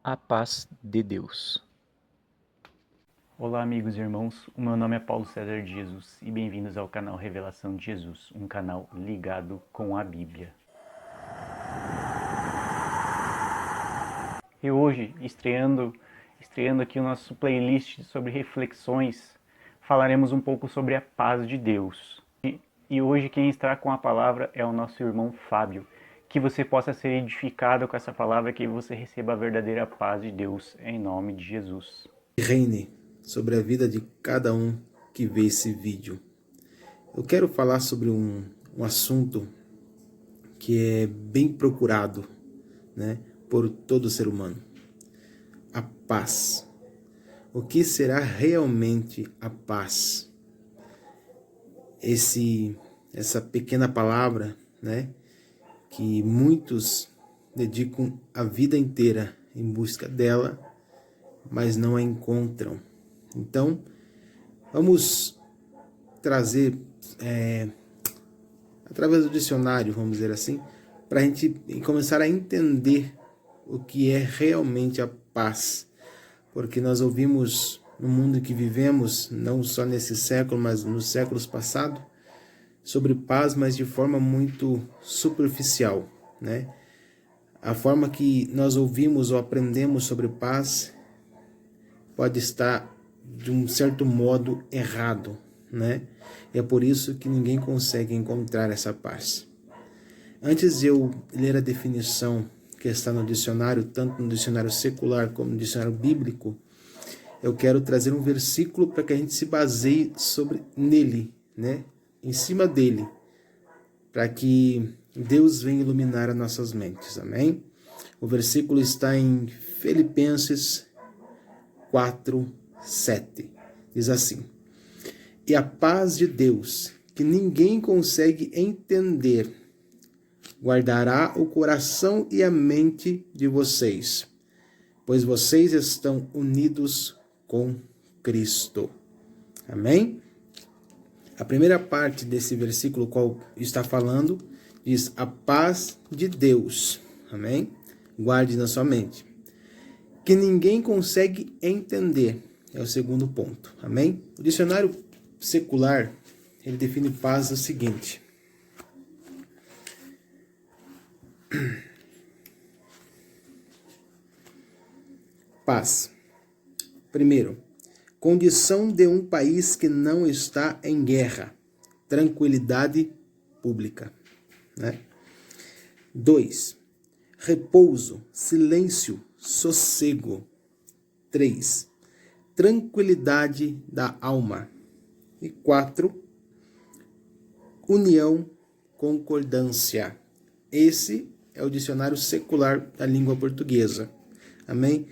A paz de Deus. Olá amigos e irmãos, o meu nome é Paulo César de Jesus e bem-vindos ao canal Revelação de Jesus, um canal ligado com a Bíblia. E hoje, estreando aqui o nosso playlist sobre reflexões, falaremos um pouco sobre a paz de Deus. E hoje quem está com a palavra é o nosso irmão Fábio. Que você possa ser edificado com essa palavra, que você receba a verdadeira paz de Deus, em nome de Jesus. Reine sobre a vida de cada um que vê esse vídeo. Eu quero falar sobre um assunto que é bem procurado, né, por todo ser humano. A paz. O que será realmente a paz? Essa pequena palavra, né, que muitos dedicam a vida inteira em busca dela, mas não a encontram. Então, vamos trazer, através do dicionário, vamos dizer assim, para a gente começar a entender o que é realmente a paz. Porque nós ouvimos no mundo em que vivemos, não só nesse século, mas nos séculos passados, sobre paz, mas de forma muito superficial, né? A forma que nós ouvimos ou aprendemos sobre paz pode estar, de um certo modo, errado, né? E é por isso que ninguém consegue encontrar essa paz. Antes de eu ler a definição que está no dicionário, tanto no dicionário secular como no dicionário bíblico, eu quero trazer um versículo para que a gente se baseie nele, né? Em cima dele, para que Deus venha iluminar as nossas mentes, amém? O versículo está em Filipenses 4:7. Diz assim: E a paz de Deus, que ninguém consegue entender, guardará o coração e a mente de vocês, pois vocês estão unidos com Cristo. Amém? A primeira parte desse versículo qual está falando diz: a paz de Deus. Amém? Guarde na sua mente. Que ninguém consegue entender. É o segundo ponto. Amém? O dicionário secular, ele define paz o seguinte: paz. Primeiro, condição de um país que não está em guerra. Tranquilidade pública, né? 2. Repouso, silêncio, sossego. 3. Tranquilidade da alma. E 4. União, concordância. Esse é o dicionário secular da língua portuguesa. Amém?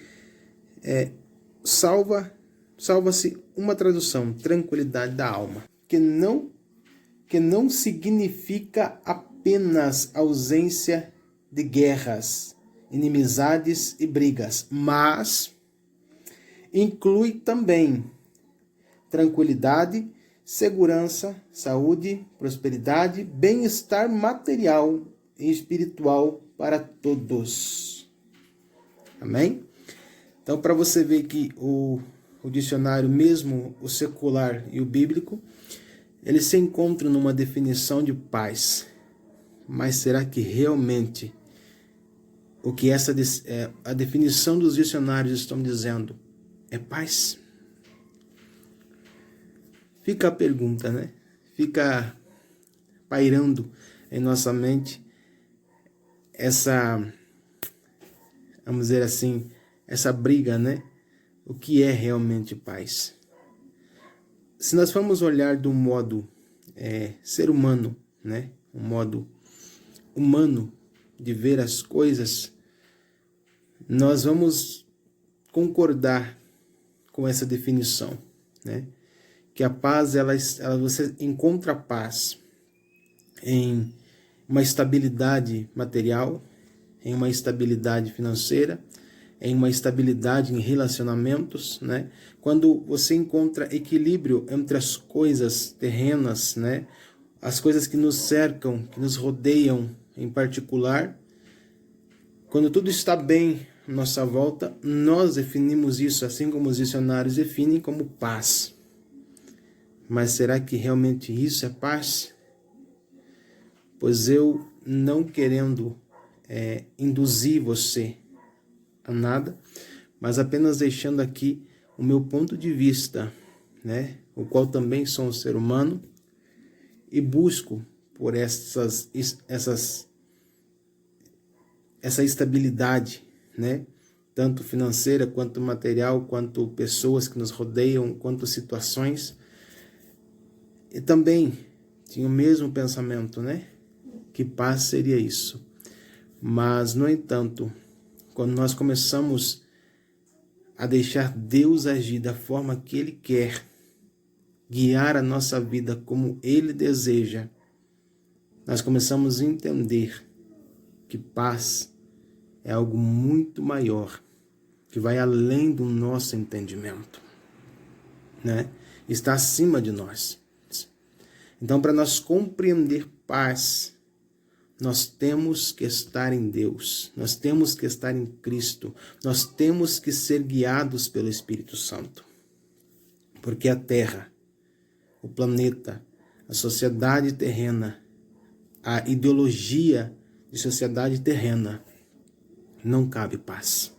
Salva-se uma tradução: tranquilidade da alma, que não significa apenas ausência de guerras, inimizades e brigas, mas inclui também tranquilidade, segurança, saúde, prosperidade, bem-estar material e espiritual para todos. Amém? Então, para você ver que o dicionário, mesmo o secular e o bíblico, eles se encontram numa definição de paz. Mas será que realmente o que a definição dos dicionários estão dizendo é paz? Fica a pergunta, né? Fica pairando em nossa mente vamos dizer assim, essa briga, né? O que é realmente paz? Se nós formos olhar do modo ser humano, né? Um modo humano de ver as coisas, nós vamos concordar com essa definição, né? Que a paz, você encontra paz em uma estabilidade material, em uma estabilidade financeira, em uma estabilidade em relacionamentos, né? Quando você encontra equilíbrio entre as coisas terrenas, né? As coisas que nos cercam, que nos rodeiam em particular, quando tudo está bem nossa volta, nós definimos isso, assim como os dicionários definem, como paz. Mas será que realmente isso é paz? Pois eu, não querendo induzir você a nada, mas apenas deixando aqui o meu ponto de vista, né? O qual também sou um ser humano e busco por essa estabilidade, né? Tanto financeira, quanto material, quanto pessoas que nos rodeiam, quanto situações. E também tinha o mesmo pensamento, né? Que paz seria isso. Mas, no entanto, quando nós começamos a deixar Deus agir da forma que Ele quer, guiar a nossa vida como Ele deseja, nós começamos a entender que paz é algo muito maior, que vai além do nosso entendimento, né? Está acima de nós. Então, para nós compreender paz, nós temos que estar em Deus, nós temos que estar em Cristo, nós temos que ser guiados pelo Espírito Santo. Porque a Terra, o planeta, a sociedade terrena, a ideologia de sociedade terrena, não cabe paz.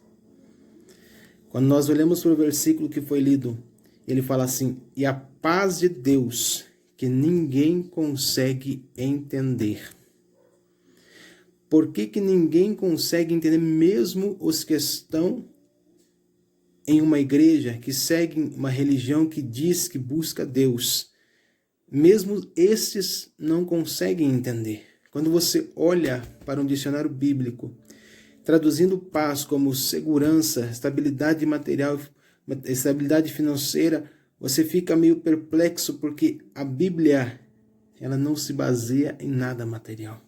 Quando nós olhamos para o versículo que foi lido, ele fala assim: e a paz de Deus, que ninguém consegue entender. Por que ninguém consegue entender, mesmo os que estão em uma igreja, que seguem uma religião que diz que busca Deus? Mesmo estes não conseguem entender. Quando você olha para um dicionário bíblico, traduzindo paz como segurança, estabilidade material, estabilidade financeira, você fica meio perplexo, porque a Bíblia, ela não se baseia em nada material.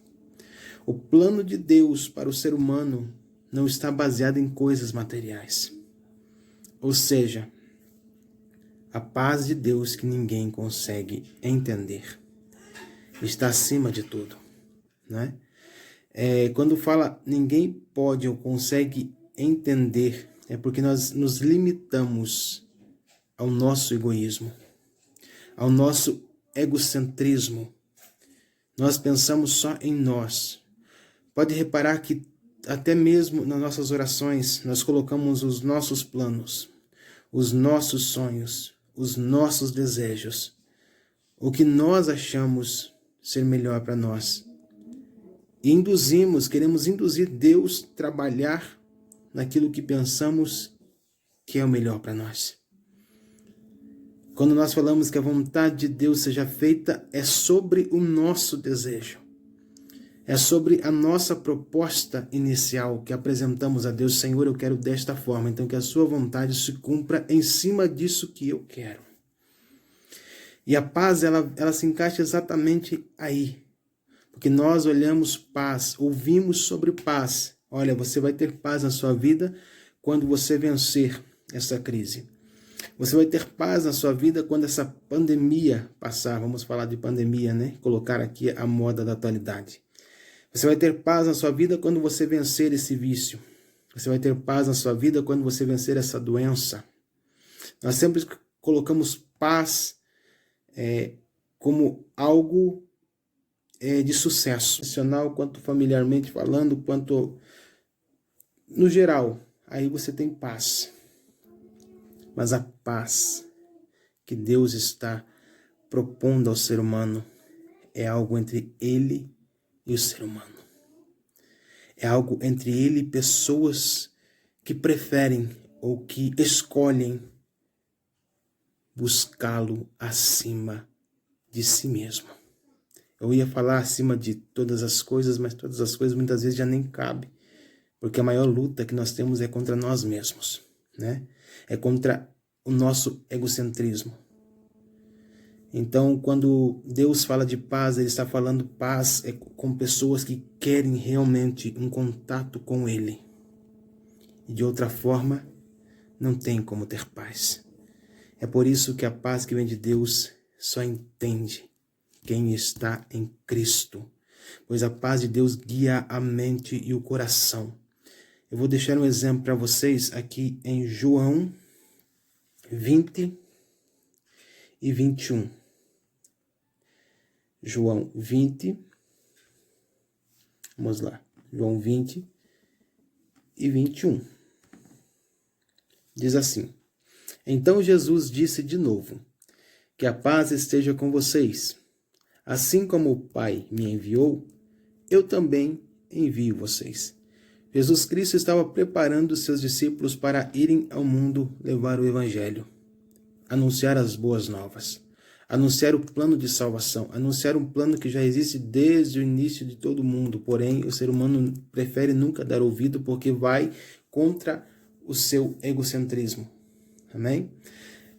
O plano de Deus para o ser humano não está baseado em coisas materiais. Ou seja, a paz de Deus que ninguém consegue entender está acima de tudo, né? Quando fala ninguém pode ou consegue entender, é porque nós nos limitamos ao nosso egoísmo, ao nosso egocentrismo. Nós pensamos só em nós. Pode reparar que até mesmo nas nossas orações nós colocamos os nossos planos, os nossos sonhos, os nossos desejos, o que nós achamos ser melhor para nós. E queremos induzir Deus a trabalhar naquilo que pensamos que é o melhor para nós. Quando nós falamos que a vontade de Deus seja feita, é sobre o nosso desejo. É sobre a nossa proposta inicial que apresentamos a Deus. Senhor, eu quero desta forma, então que a sua vontade se cumpra em cima disso que eu quero. E a paz, ela se encaixa exatamente aí. Porque nós olhamos paz, ouvimos sobre paz. Olha, você vai ter paz na sua vida quando você vencer essa crise. Você vai ter paz na sua vida quando essa pandemia passar. Vamos falar de pandemia, né? Colocar aqui a moda da atualidade. Você vai ter paz na sua vida quando você vencer esse vício. Você vai ter paz na sua vida quando você vencer essa doença. Nós sempre colocamos paz como algo de sucesso, profissional, quanto familiarmente falando, quanto no geral. Aí você tem paz. Mas a paz que Deus está propondo ao ser humano é algo entre ele e o ser humano. É algo entre ele e pessoas que preferem ou que escolhem buscá-lo acima de si mesmo. Eu ia falar acima de todas as coisas, mas todas as coisas muitas vezes já nem cabe, porque a maior luta que nós temos é contra nós mesmos, né? É contra o nosso egocentrismo. Então, quando Deus fala de paz, Ele está falando paz com pessoas que querem realmente um contato com Ele. E de outra forma, não tem como ter paz. É por isso que a paz que vem de Deus só entende quem está em Cristo. Pois a paz de Deus guia a mente e o coração. Eu vou deixar um exemplo para vocês aqui em João 20 e 21. João 20, vamos lá, João 20 e 21. Diz assim: Então Jesus disse de novo: Que a paz esteja com vocês. Assim como o Pai me enviou, eu também envio vocês. Jesus Cristo estava preparando seus discípulos para irem ao mundo levar o Evangelho, anunciar as boas novas, anunciar o plano de salvação, anunciar um plano que já existe desde o início de todo mundo. Porém, o ser humano prefere nunca dar ouvido porque vai contra o seu egocentrismo. Amém?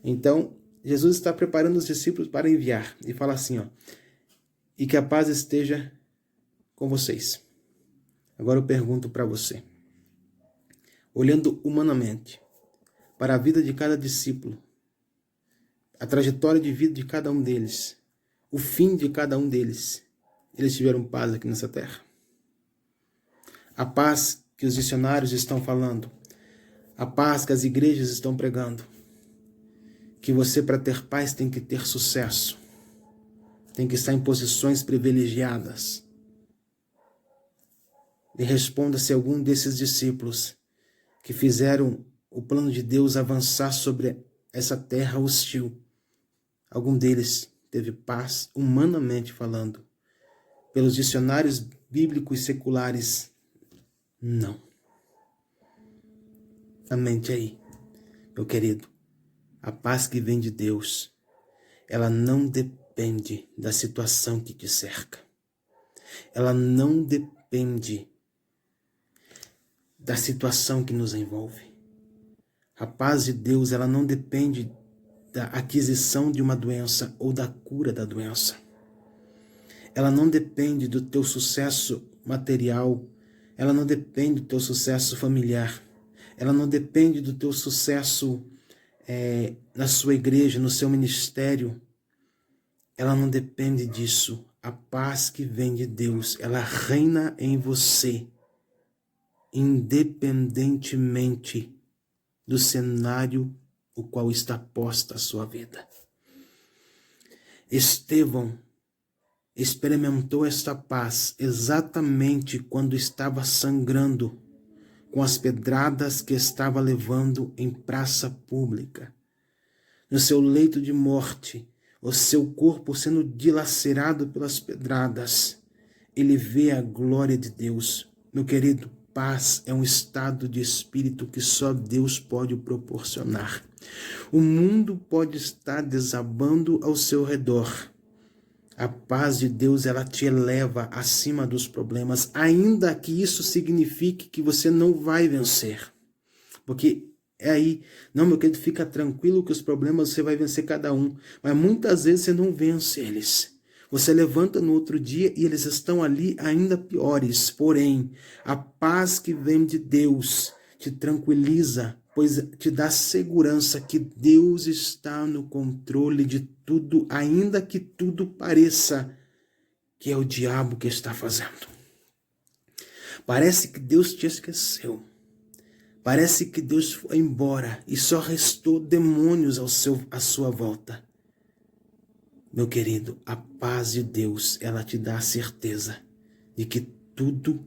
Então, Jesus está preparando os discípulos para enviar e fala assim, e que a paz esteja com vocês. Agora eu pergunto para você, olhando humanamente para a vida de cada discípulo, a trajetória de vida de cada um deles, o fim de cada um deles, eles tiveram paz aqui nessa terra? A paz que os missionários estão falando, a paz que as igrejas estão pregando, que você, para ter paz, tem que ter sucesso, tem que estar em posições privilegiadas. E responda se algum desses discípulos que fizeram o plano de Deus avançar sobre essa terra hostil, algum deles teve paz, humanamente falando. Pelos dicionários bíblicos seculares, não. Mente aí, meu querido. A paz que vem de Deus, ela não depende da situação que te cerca. Ela não depende da situação que nos envolve. A paz de Deus, ela não depende da aquisição de uma doença ou da cura da doença. Ela não depende do teu sucesso material. Ela não depende do teu sucesso familiar. Ela não depende do teu sucesso na sua igreja, no seu ministério. Ela não depende disso. A paz que vem de Deus, ela reina em você, independentemente do cenário o qual está posta a sua vida. Estevão experimentou esta paz exatamente quando estava sangrando com as pedradas que estava levando em praça pública. No seu leito de morte, o seu corpo sendo dilacerado pelas pedradas, ele vê a glória de Deus. Meu querido, paz é um estado de espírito que só Deus pode proporcionar. O mundo pode estar desabando ao seu redor. A paz de Deus, ela te eleva acima dos problemas, ainda que isso signifique que você não vai vencer. Porque é aí, não, meu querido, fica tranquilo que os problemas você vai vencer cada um, mas muitas vezes você não vence eles. Você levanta no outro dia e eles estão ali ainda piores. Porém, a paz que vem de Deus te tranquiliza, pois te dá segurança que Deus está no controle de tudo, ainda que tudo pareça que é o diabo que está fazendo. Parece que Deus te esqueceu. Parece que Deus foi embora e só restou demônios à sua volta. Meu querido, a paz de Deus, ela te dá a certeza de que tudo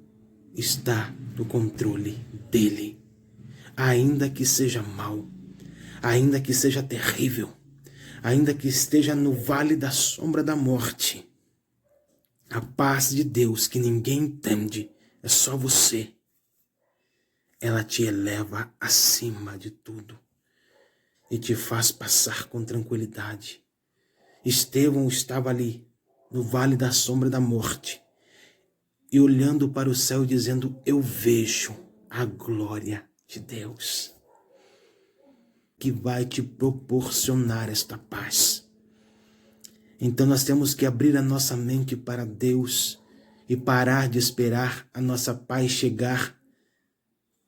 está no controle dele. Ainda que seja mal, ainda que seja terrível, ainda que esteja no vale da sombra da morte, a paz de Deus que ninguém entende, é só você. Ela te eleva acima de tudo e te faz passar com tranquilidade. Estevão estava ali, no vale da sombra da morte, e olhando para o céu dizendo, eu vejo a glória de Deus, que vai te proporcionar esta paz. Então nós temos que abrir a nossa mente para Deus e parar de esperar a nossa paz chegar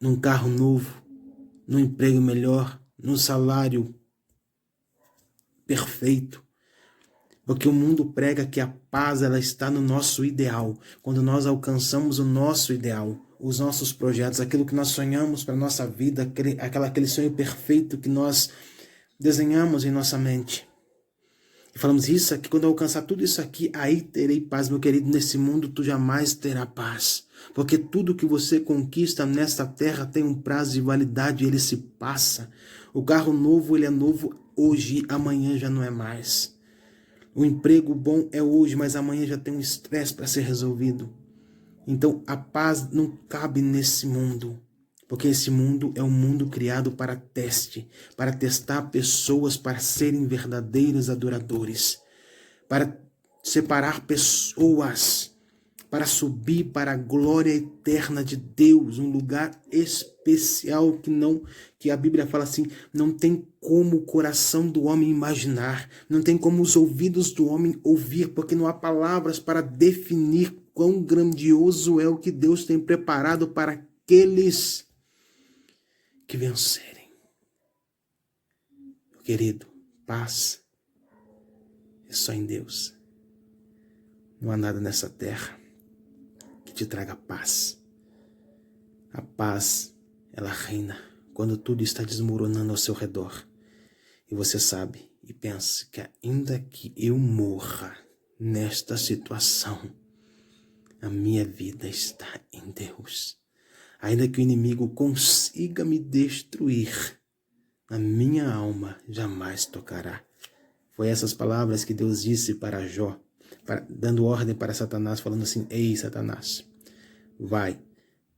num carro novo, num emprego melhor, num salário perfeito. Porque o mundo prega que a paz ela está no nosso ideal. Quando nós alcançamos o nosso ideal, os nossos projetos, aquilo que nós sonhamos para a nossa vida, aquele sonho perfeito que nós desenhamos em nossa mente. E falamos isso aqui, quando eu alcançar tudo isso aqui, aí terei paz. Meu querido, nesse mundo tu jamais terá paz. Porque tudo que você conquista nesta terra tem um prazo de validade e ele se passa. O carro novo, ele é novo hoje, amanhã já não é mais. O emprego bom é hoje, mas amanhã já tem um estresse para ser resolvido. Então a paz não cabe nesse mundo. Porque esse mundo é um mundo criado para teste, para testar pessoas para serem verdadeiros adoradores, para separar pessoas, para subir para a glória eterna de Deus, um lugar especial que a Bíblia fala assim, não tem como o coração do homem imaginar, não tem como os ouvidos do homem ouvir, porque não há palavras para definir quão grandioso é o que Deus tem preparado para aqueles que vencerem. Meu querido, paz é só em Deus. Não há nada nessa terra que te traga paz. A paz, ela reina quando tudo está desmoronando ao seu redor. E você sabe e pensa que ainda que eu morra nesta situação, a minha vida está em Deus. Ainda que o inimigo consiga me destruir, a minha alma jamais tocará. Foi essas palavras que Deus disse para Jó, dando ordem para Satanás, falando assim, ei Satanás, vai,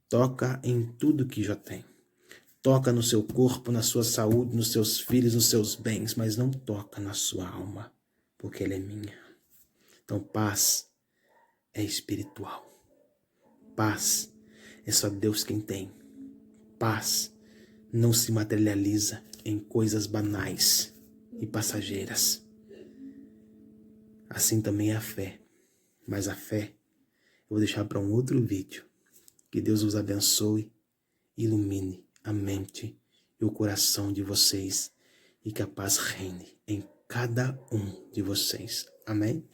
toca em tudo que Jó tem. Toca no seu corpo, na sua saúde, nos seus filhos, nos seus bens, mas não toca na sua alma, porque ela é minha. Então paz é espiritual. Paz é só Deus quem tem. Paz não se materializa em coisas banais e passageiras. Assim também é a fé. Mas a fé eu vou deixar para um outro vídeo. Que Deus os abençoe, ilumine a mente e o coração de vocês e que a paz reine em cada um de vocês. Amém?